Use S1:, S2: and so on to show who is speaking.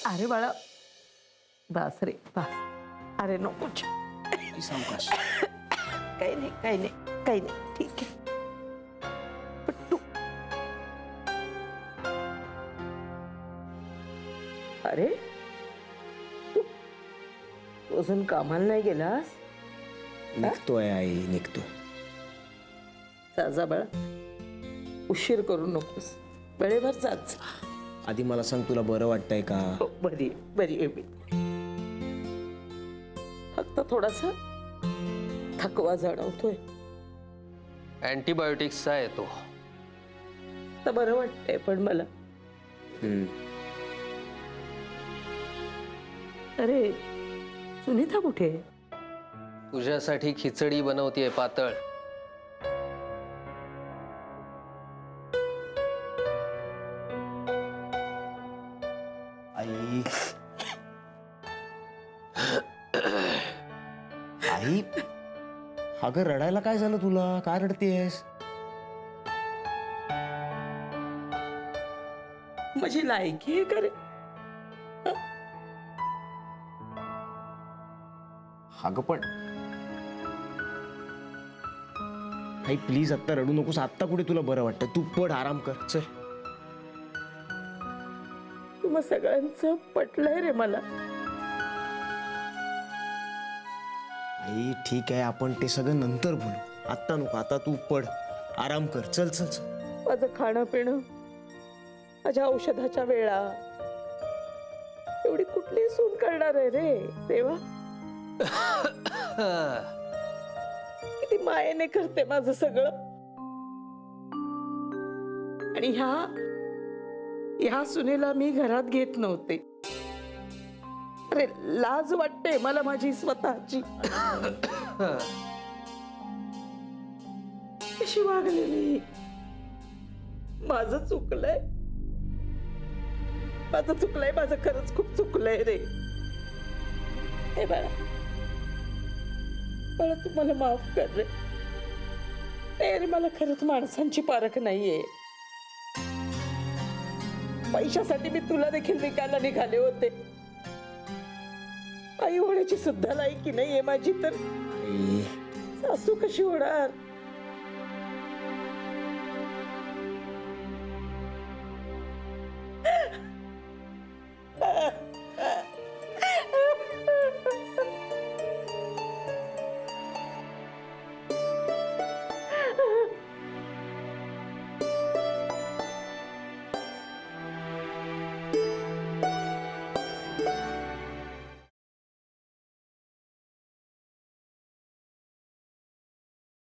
S1: अरे बाळा, बास रे बास. अरे नको.
S2: सावकाश.
S1: काही नाही काही नाही काही नाही, ठीक आहे. पण तू अरे तू अजून कामाला नाही गेलास?
S2: निघतोय आई, निघतो.
S1: जा बाळा, उशीर करू नकोस, वेळेवर जाच.
S2: आधी मला सांग, तुला बरं वाटतंय का?
S1: हो, बरी बरी आहे मी. फक्त थोडासा थकवा जाणवतोय.
S3: अँटीबायोटिक्सचा आहे तो.
S1: तर बरं वाटतंय पण मला. अरे सुनीता कुठे आहे?
S3: तुझ्यासाठी खिचडी बनवतीये पातळ.
S2: आई आई, अगं रडायला काय झालं तुला? काय रडतेस?
S1: माझी लायकी आहे का रे?
S2: अगं पण आई प्लीज आत्ता रडू नकोस. आत्ता कुठे तुला बरं वाटतं? तू पड, आराम कर, चल.
S1: तुम्हा सगळ्यांचं पटलंय रे मला.
S2: आई ठीक आहे, आपण ते सगळं नंतर बोलू. आत्ता नको, आता तू पड, आराम कर, चल चल चल.
S1: माझं खाणं पिणं, माझ्या औषधाच्या वेळा, एवढी कुठली सून करणार आहे रे सेवा? किती मायेने करते माझं सगळं. आणि ह्या सुनेला मी घरात घेत नव्हते. अरे लाज वाटते मला माझी स्वतःची. कशी वागलेली. माझं चुकलंय, माझं खरंच खूप चुकलंय रे. हे बाळा, तू मला माफ कर रे. अरे मला खरंच माणसांची पारख नाहीये. पैशासाठी मी तुला देखील विकायला निघाले होते. आई होण्याची सुद्धा लायकी नाहीये माझी, तर सासू कशी होणार?